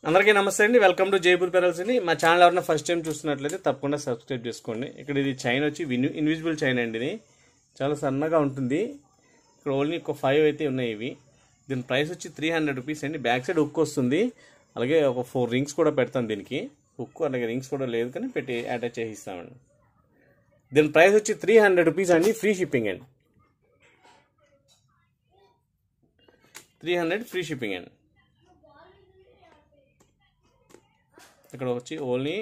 అందరికీ నమస్తే అండి. వెల్కమ్ టు జైపూర్ పెరల్స్ అండి. మా ఛానల్ ఎవరైనా ఫస్ట్ టైం చూస్తున్నట్లయితే తప్పకుండా సబ్స్క్రైబ్ చేసుకోండి. ఇక్కడ ఇది చైన్ వచ్చి ఇన్విజిబుల్ చైన్ అండి. ఇది చాలా సన్నగా ఉంటుంది. ఇక్కడ ఓన్లీ ఒక 5 అయితే ఉన్నాయి ఇవి. దీని ప్రైస్ వచ్చి 300 రూపీస్ అండి. బ్యాక్ సైడ్ హుక్ వస్తుంది, అలాగే ఒక 4 రింగ్స్ కూడా పెడతాం దీనికి. హుక్ అలాగే రింగ్స్ కూడా లేదు కానీ పెట్టి అటాచ్ చేసి ఇస్తామండి. దీని ప్రైస్ వచ్చి 300 రూపీస్ అండి. ఫ్రీ షిప్పింగ్ అండి. 300 ఫ్రీ షిప్పింగ్ అండి. ఇక్కడ వచ్చి ఓన్లీ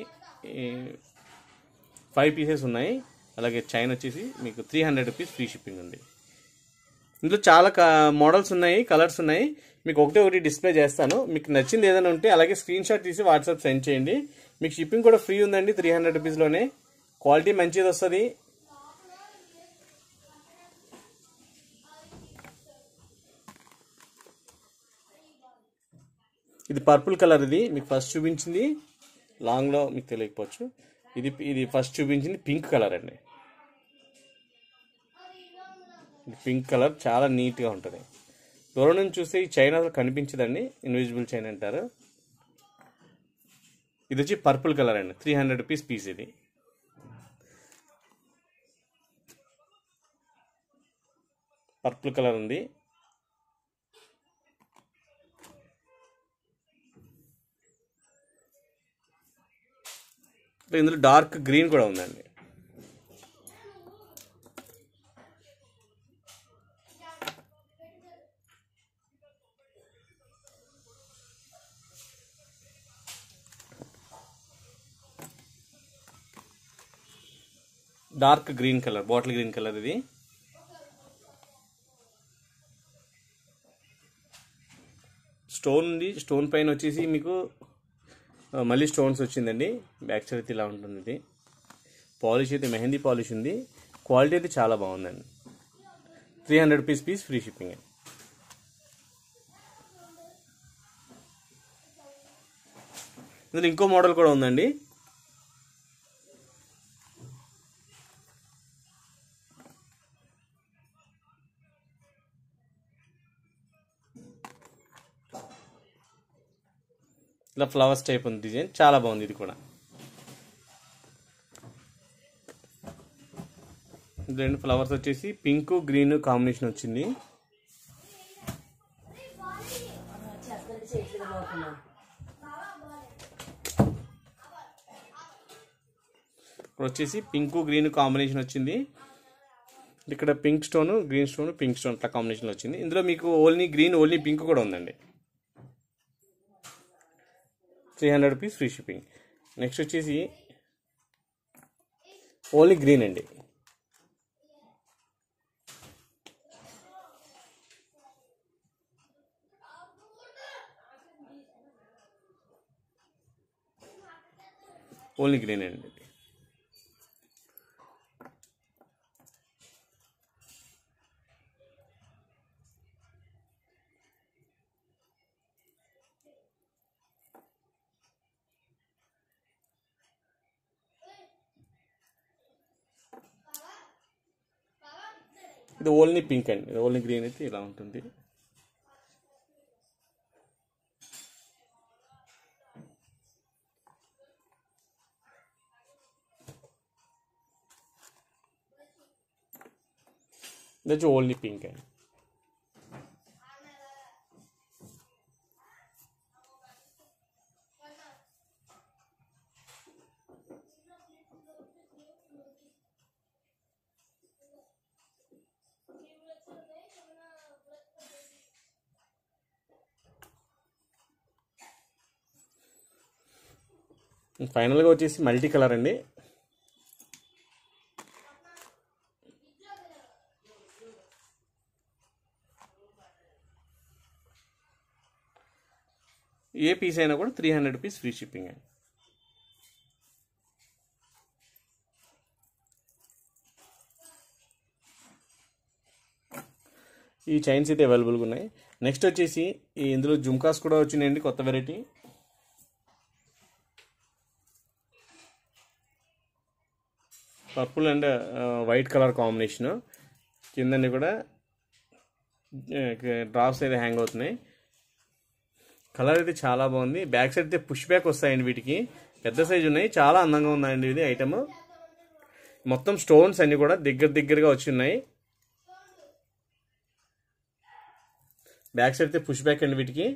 5 పీసెస్ ఉన్నాయి. అలాగే చైన్ వచ్చేసి మీకు 300 రూపీస్ ఫ్రీ షిప్పింగ్ ఉంది. ఇందులో చాలా మోడల్స్ ఉన్నాయి, కలర్స్ ఉన్నాయి. మీకు ఒకటి డిస్ప్లే చేస్తాను. మీకు నచ్చింది ఏదైనా ఉంటే అలాగే స్క్రీన్ షాట్ తీసి వాట్సాప్ సెండ్ చేయండి. మీకు షిప్పింగ్ కూడా ఫ్రీ ఉందండి. 300 రూపీస్లోనే క్వాలిటీ మంచిది వస్తుంది. ఇది పర్పుల్ కలర్. ఇది మీకు ఫస్ట్ చూపించింది లాంగ్లో మీకు తెలియకపోవచ్చు. ఇది ఫస్ట్ చూపించింది పింక్ కలర్ అండి. ఇది పింక్ కలర్ చాలా నీట్గా ఉంటుంది. దూరం నుంచి చూస్తే ఈ చైన్ అసలు కనిపించదండి. ఇన్విజిబుల్ చైన్ అంటారు. ఇది వచ్చి పర్పుల్ కలర్ అండి. 300 రూపీస్ పీస్. ఇది పర్పుల్ కలర్ ఉంది. ఇందులో డార్క్ గ్రీన్ కూడా ఉందండి. Dark green colour, bottle green colour. ఇది స్టోన్ ఉంది. స్టోన్ పైన వచ్చేసి మీకు మళ్ళీ స్టోన్స్ వచ్చిందండి. బ్యాక్ సైడ్ అయితే ఇలా ఉంటుంది. ఇది పాలిష్ అయితే మెహందీ పాలిష్ ఉంది. క్వాలిటీ అయితే చాలా బాగుందండి. 300 రూపీస్ పీస్ ఫ్రీ షిప్పింగ్. ఇందులో ఇంకో మోడల్ కూడా ఉందండి. ఇలా ఫ్లవర్స్ టైప్ ఉంది డిజైన్. చాలా బాగుంది. ఇది కూడా రెండు ఫ్లవర్స్ వచ్చేసి పింక్ గ్రీన్ కాంబినేషన్ వచ్చింది. ఇక్కడ వచ్చేసి పింక్ గ్రీన్ కాంబినేషన్ వచ్చింది. ఇక్కడ pink stone, green stone, pink stone అట్లా కాంబినేషన్ వచ్చింది. ఇందులో మీకు ఓన్లీ గ్రీన్, ఓన్లీ పింక్ కూడా ఉందండి. 300 రూపీస్ ఫ్రీ షిప్పింగ్. నెక్స్ట్ వచ్చేసి ఓన్లీ గ్రీన్ అండి. ఓన్లీ గ్రీన్ అండి. ఇది ఓన్లీ పింక్ అండి. ఇది ఓన్లీ గ్రీన్ అయితే ఇలా ఉంటుంది. ఇది వచ్చి ఓన్లీ పింక్ అండి. ఫైనల్గా వచ్చేసి మల్టీ కలర్ అండి. ఏ పీస్ అయినా కూడా 300 రూపీస్ ఫ్రీ షిప్పింగ్ అండి. ఈ చైన్స్ అయితే అవైలబుల్గా ఉన్నాయి. నెక్స్ట్ వచ్చేసి ఇందులో జుమ్కాస్ కూడా వచ్చినాయండి, కొత్త variety. Purple and white colour combination. కిందన్నీ కూడా డ్రాప్స్ అయితే హ్యాంగ్ అవుతున్నాయి. కలర్ అయితే చాలా బాగుంది. బ్యాక్ సైడ్ అయితే పుష్ బ్యాక్ వస్తాయండి వీటికి. పెద్ద సైజు ఉన్నాయి. చాలా అందంగా ఉందండి ఇది ఐటమ్. మొత్తం స్టోన్స్ అన్ని కూడా దగ్గరగా వచ్చి ఉన్నాయి. బ్యాక్ సైడ్ అయితే పుష్ బ్యాక్ అండి వీటికి.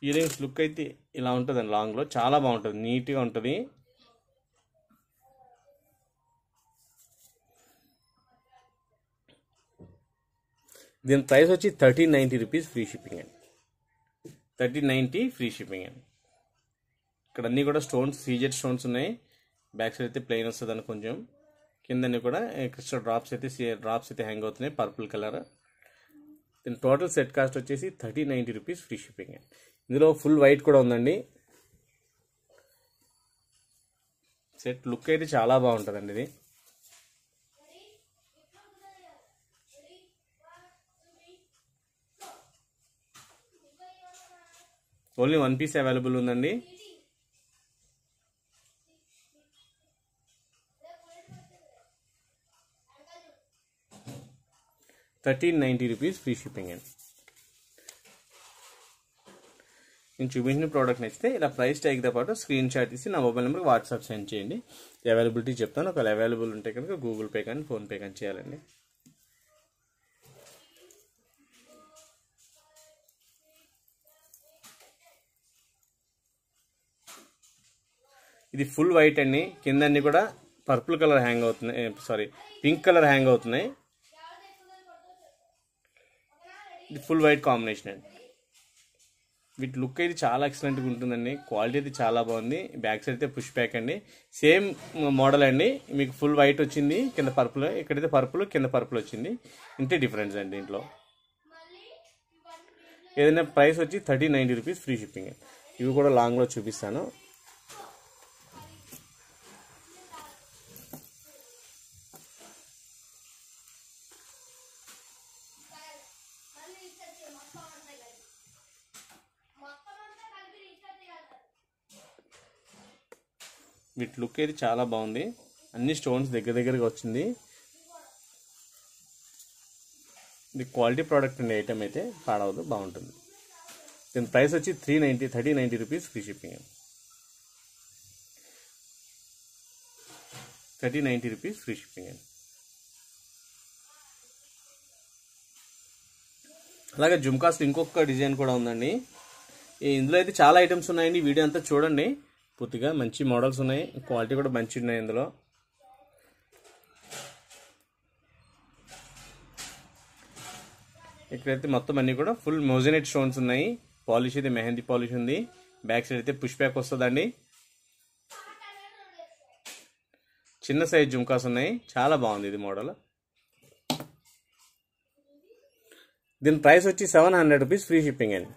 ఇయర్ రింగ్స్ లుక్ అయితే ఇలా ఉంటుందండి. లాంగ్లో చాలా బాగుంటుంది, నీట్గా ఉంటుంది. దీని ప్రైస్ వచ్చి 1390 రూపీస్ ఫ్రీ షిప్పింగ్ అండి. 1390 ఫ్రీ షిప్పింగ్ అండి. ఇక్కడ అన్నీ కూడా స్టోన్స్, సీజెడ్ స్టోన్స్ ఉన్నాయి. బ్యాక్ సైడ్ అయితే ప్లెయిన్ వస్తుందని కొంచెం. కిందన్నీ కూడా క్రిస్టల్ డ్రాప్స్ అయితే హ్యాంగ్ అవుతున్నాయి పర్పుల్ కలర్. దీని టోటల్ సెట్ కాస్ట్ వచ్చేసి 1390 రూపీస్ ఫ్రీ షిప్పింగ్ అండి. ఇందులో ఫుల్ వైట్ కూడా ఉందండి. సెట్ లుక్ అయితే చాలా బాగుంటుందండి ఇది. ఓన్లీ 1 పీస్ అవైలబుల్ ఉందండి. ₹1390 ఫ్రీ షిప్పింగ్ అండి. నేను చూపించిన ప్రోడక్ట్ నచ్చితే ఇలా ప్రైస్ ట్యాగ్తో పాటు స్క్రీన్ షాట్ తీసి నా మొబైల్ నెంబర్కి వాట్సాప్ సెండ్ చేయండి. అవైలబిలిటీ చెప్తాను. ఒకవేళ అవైలబుల్ ఉంటే కనుక గూగుల్ పే కానీ ఫోన్పే కానీ చేయాలండి. ఇది ఫుల్ వైట్ అండి. కింద అన్ని కూడా పర్పుల్ కలర్ హ్యాంగ్ అవుతున్నాయి, సారీ పింక్ కలర్ హ్యాంగ్ అవుతున్నాయి. ఇది ఫుల్ వైట్ కాంబినేషన్ అండి. వీటి లుక్ అయితే చాలా ఎక్సలెంట్గా ఉంటుందండి. క్వాలిటీ అయితే చాలా బాగుంది. బ్యాక్ సైడ్ అయితే పుష్ బ్యాక్ అండి. సేమ్ మోడల్ అండి. మీకు ఫుల్ వైట్ వచ్చింది, కింద పర్పుల్, ఇక్కడైతే పర్పుల్, కింద పర్పుల్ వచ్చింది. ఇంతే డిఫరెన్స్ అండి దీంట్లో. ఏదైనా ప్రైస్ వచ్చి 1390 రూపీస్ ఫ్రీ షిప్పింగ్. ఇవి కూడా లాంగ్లో చూపిస్తాను. వీటి లుక్ అయితే చాలా బాగుంది. అన్ని స్టోన్స్ దగ్గరగా వచ్చింది. ఇది క్వాలిటీ ప్రోడక్ట్ అండి. ఐటమ్ అయితే పాడవదు, బాగుంటుంది. దీని ప్రైస్ వచ్చి 1390 rupees free shipping. 1390 rupees free shipping అండి. అలాగే జుమ్కాస్ ఇంకొక డిజైన్ కూడా ఉందండి. ఇందులో అయితే చాలా ఐటమ్స్ ఉన్నాయండి. వీడియో అంతా చూడండి పూర్తిగా. మంచి మోడల్స్ ఉన్నాయి, క్వాలిటీ కూడా మంచి ఉన్నాయి ఇందులో. ఇక్కడైతే మొత్తం అన్ని కూడా ఫుల్ మోజనైట్ స్టోన్స్ ఉన్నాయి. పాలిష్ అయితే మెహందీ పాలిష్ ఉంది. బ్యాక్ సైడ్ అయితే పుష్ బ్యాక్ వస్తుందండి. చిన్న సైజ్ జుమ్కాస్ ఉన్నాయి. చాలా బాగుంది ఇది మోడల్. దీని ప్రైస్ వచ్చి 700 రూపీస్ ఫ్రీ షిప్పింగ్ అండి.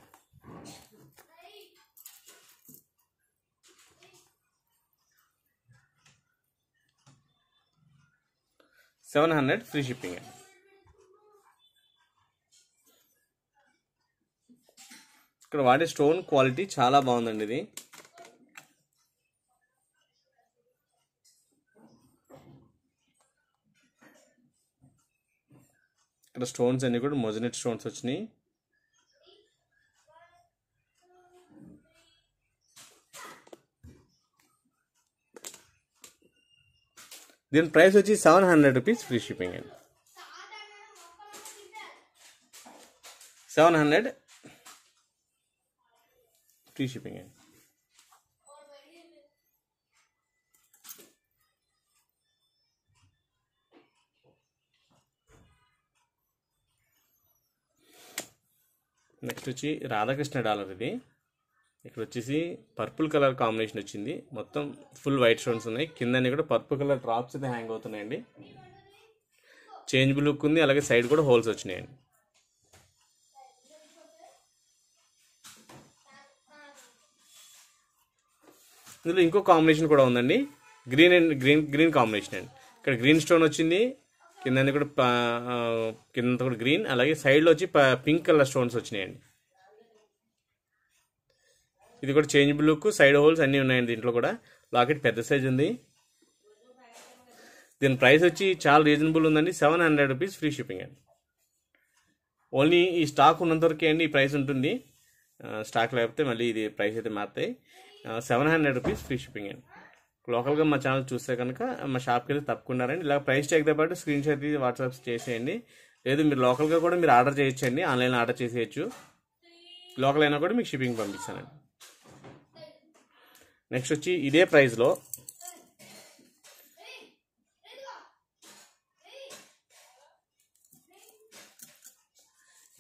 700 ఫ్రీ షిప్పింగ్ అండి. ఇక్కడ వాడే స్టోన్ క్వాలిటీ చాలా బాగుందండి ఇది. ఇక్కడ స్టోన్స్ అన్ని కూడా మొజనెట్ స్టోన్స్ వచ్చినాయి. దీని ప్రైస్ వచ్చి 700 రూపీస్ ఫ్రీ షిప్పింగ్ అండి. 700 ఫ్రీ షిప్పింగ్ అండి. నెక్స్ట్ వచ్చి రాధాకృష్ణ డాలర్. ఇది ఇక్కడ వచ్చేసి పర్పుల్ కలర్ కాంబినేషన్ వచ్చింది. మొత్తం ఫుల్ వైట్ స్టోన్స్ ఉన్నాయి. కింద కూడా పర్పుల్ కలర్ డ్రాప్స్ అయితే హ్యాంగ్ అవుతున్నాయండి. చేంజబుల్ లుక్ ఉంది. అలాగే సైడ్ కూడా హోల్స్ వచ్చినాయండి. ఇందులో ఇంకో కాంబినేషన్ కూడా ఉందండి. గ్రీన్ అండ్ గ్రీన్ కాంబినేషన్ అండి. ఇక్కడ గ్రీన్ స్టోన్ వచ్చింది. కింద కూడా కింద కూడా గ్రీన్, అలాగే సైడ్లో వచ్చి పింక్ కలర్ స్టోన్స్ వచ్చినాయండి. ఇది కూడా చేంజబుల్ లుక్, సైడ్ హోల్స్ అన్నీ ఉన్నాయండి. దీంట్లో కూడా లాకెట్ పెద్ద సైజ్ ఉంది. దీని ప్రైస్ వచ్చి చాలా రీజనబుల్ ఉందండి, 700 రూపీస్ ఫ్రీ షిప్పింగ్ అండి. ఓన్లీ ఈ స్టాక్ ఉన్నంత వరకే అండి ఈ ప్రైస్ ఉంటుంది. స్టాక్ లేకపోతే మళ్ళీ ఇది ప్రైస్ అయితే మారుతాయి. 700 రూపీస్ ఫ్రీ షిప్పింగ్ అండి. లోకల్గా మా ఛానల్ చూస్తే కనుక మా షాప్కి వెళ్ళి తప్పకుండా రండి. ఇలా ప్రైస్ ట్యాగ్తో పాటు స్క్రీన్ షాట్ తీసి వాట్సాప్ చేసేయండి. లేదు మీరు లోకల్గా కూడా మీరు ఆర్డర్ చేయొచ్చండి, ఆన్లైన్లో ఆర్డర్ చేసేయచ్చు. లోకల్ అయినా కూడా మీకు షిప్పింగ్ పంపిస్తానండి. నెక్స్ట్ వచ్చి ఇదే ప్రైస్లో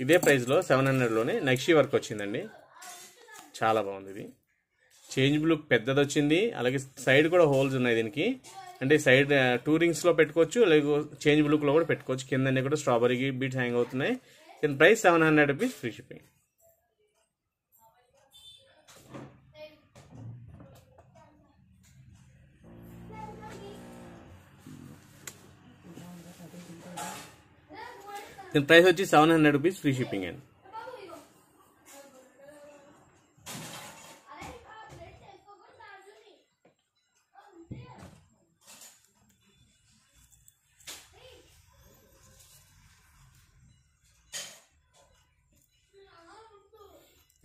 ఇదే ప్రైస్లో 700లోనే నక్షి వర్క్ వచ్చిందండి. చాలా బాగుంది. ఇది చేంజబుల్ పెద్దది వచ్చింది, అలాగే సైడ్ కూడా హోల్స్ ఉన్నాయి దీనికి. అంటే సైడ్ 2 రింగ్స్లో పెట్టుకోవచ్చు, అలాగే చేంజ్ లుక్లో కూడా పెట్టుకోవచ్చు. కింద కూడా స్ట్రాబెరీ బీట్స్ హ్యాంగ్ అవుతున్నాయి. దీని ప్రైస్ 700 రూపీస్ ఫ్రీ షిప్పింగ్. దీని ప్రైస్ వచ్చి 700 రూపీస్ ఫ్రీ షిప్పింగ్ అండి.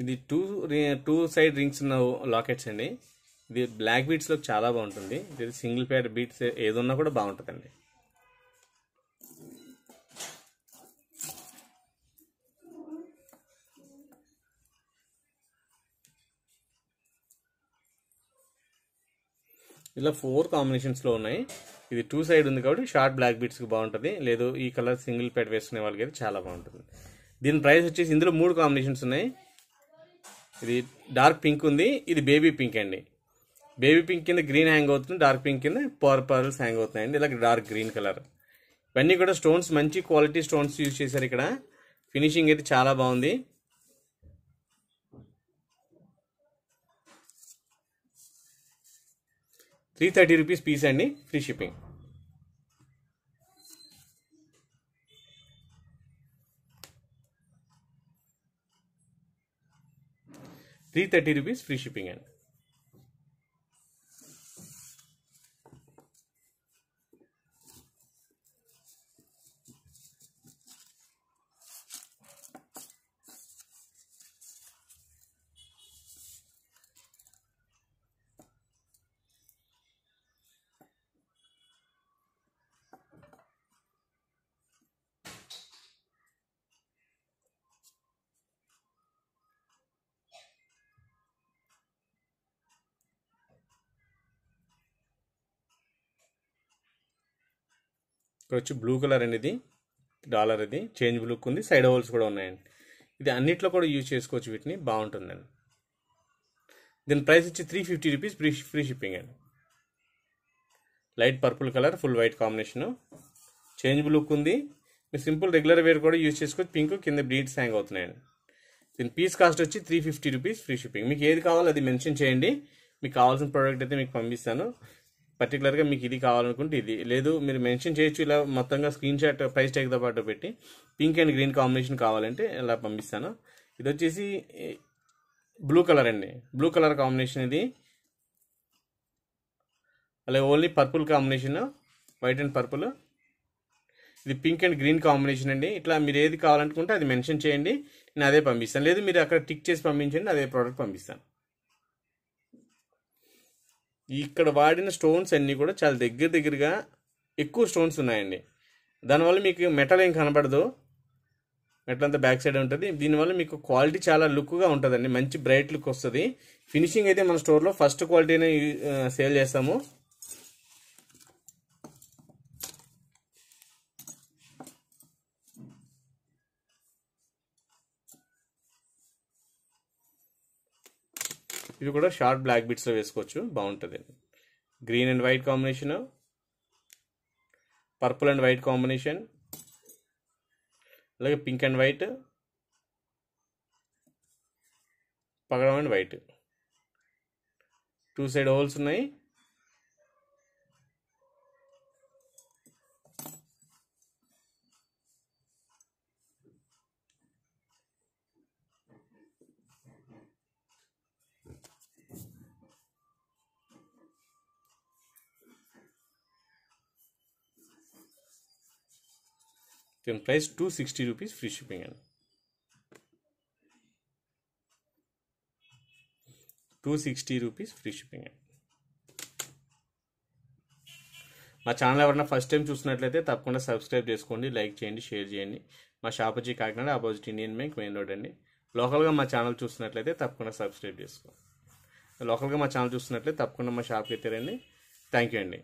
ఇది టూ సైడ్ రింగ్స్ ఉన్న లాకెట్స్ అండి. ఇది బ్లాక్ బీట్స్లో చాలా బాగుంటుంది. ఇది సింగిల్ పేర్ బీట్స్ ఏదున్నా కూడా బాగుంటుందండి. ఇలా 4 కాంబినేషన్స్లో ఉన్నాయి. ఇది 2 సైడ్ ఉంది కాబట్టి షార్ట్ బ్లాక్ బీట్స్కి బాగుంటుంది. లేదు ఈ కలర్ సింగిల్ పేర్ వేసుకునే వాళ్ళకి అయితే చాలా బాగుంటుంది. దీని ప్రైస్ వచ్చేసి ఇందులో 3 కాంబినేషన్స్ ఉన్నాయి. ఇది డార్క్ పింక్ ఉంది, ఇది బేబీ పింక్ అండి. బేబీ పింక్ కింద గ్రీన్ హ్యాంగ్ అవుతుంది, డార్క్ పింక్ కింద పర్ల్స్ హ్యాంగ్ అవుతున్నాయండి. ఇలా డార్క్ గ్రీన్ కలర్. ఇవన్నీ కూడా స్టోన్స్ మంచి క్వాలిటీ స్టోన్స్ యూజ్ చేశారు. ఇక్కడ ఫినిషింగ్ అయితే చాలా బాగుంది. ₹330 పీస్ అండి, ఫ్రీ షిప్పింగ్. ₹330 ఫ్రీ షిప్పింగ్ అండి. ఇక్కడ వచ్చి బ్లూ కలర్ అనేది డాలర్, ఇది చేంజ్ లుక్ ఉంది, సైడ్ హోల్స్ కూడా ఉన్నాయండి. ఇది అన్నిట్లో కూడా యూజ్ చేసుకోవచ్చు, వీటిని బాగుంటుందండి. దీని ప్రైస్ వచ్చి ₹350 ఫ్రీ షిప్పింగ్ అండి. Light purple colour, full white combination, change look ఉంది. మీరు సింపుల్ రెగ్యులర్ వేర్ కూడా యూజ్ చేసుకోవచ్చు. పింక్ కింద బీడ్స్ హ్యాంగ్ అవుతున్నాయండి. దీని పీస్ కాస్ట్ వచ్చి ₹350 ఫ్రీ షిప్పింగ్. మీకు ఏది కావాలో అది మెన్షన్ చేయండి, మీకు కావాల్సిన ప్రోడక్ట్ అయితే మీకు పంపిస్తాను. పర్టికులర్గా మీకు ఇది కావాలనుకుంటే ఇది, లేదు మీరు మెన్షన్ చేయొచ్చు. ఇలా మొత్తంగా స్క్రీన్ షాట్ ప్రైస్ ట్యాగ్తో పాటు పెట్టి పింక్ అండ్ గ్రీన్ కాంబినేషన్ కావాలంటే ఇలా పంపిస్తాను. ఇది వచ్చేసి బ్లూ కలర్ అండి, బ్లూ కలర్ కాంబినేషన్ ఇది. అలాగే only purple combination, white and purple. ఇది పింక్ అండ్ గ్రీన్ కాంబినేషన్ అండి. ఇట్లా మీరు ఏది కావాలనుకుంటే అది మెన్షన్ చేయండి, నేను అదే పంపిస్తాను. లేదు మీరు అక్కడ టిక్ చేసి పంపించండి, అదే ప్రోడక్ట్ పంపిస్తాను. ఇక్కడ వాడిన స్టోన్స్ అన్నీ కూడా చాలా దగ్గరగా ఎక్కువ స్టోన్స్ ఉన్నాయండి. దానివల్ల మీకు మెటల్ ఏం కనబడదు, మెటల్ అంతా బ్యాక్ సైడ్ ఉంటుంది. దీనివల్ల మీకు క్వాలిటీ చాలా లుక్గా ఉంటుందండి, మంచి బ్రైట్ లుక్ వస్తుంది. ఫినిషింగ్ అయితే మన స్టోర్లో ఫస్ట్ క్వాలిటీనే సేల్ చేస్తాము. ఇవి కూడా షార్ట్ బ్లాక్ బిట్స్లో వేసుకోవచ్చు, బాగుంటుంది. Green and white combination, purple and white combination, అలాగే పింక్ అండ్ వైట్, పగడం అండ్ వైట్. 2 సైడ్ హోల్స్ ఉన్నాయి. దీని ప్రైస్ 260 రూపీస్, ఫ్రీ షిప్పింగ్ అండి. 260 రూపీస్, ఫ్రీ షిప్పింగ్ అండి. మా ఛానల్ ఎవరైనా ఫస్ట్ టైం చూసినట్లయితే తప్పకుండా సబ్స్క్రైబ్ చేసుకోండి, లైక్ చేయండి, షేర్ చేయండి. మా షాప్ వచ్చి Kakinada, opposite Indian bank, main road అండి. లోకల్గా మా ఛానల్ చూసినట్లయితే తప్పకుండా సబ్స్క్రైబ్ చేసుకోండి. లోకల్గా మా ఛానల్ చూసినట్లయితే తప్పకుండా మా షాప్కి అయితే రండి. థ్యాంక్ యూ అండి.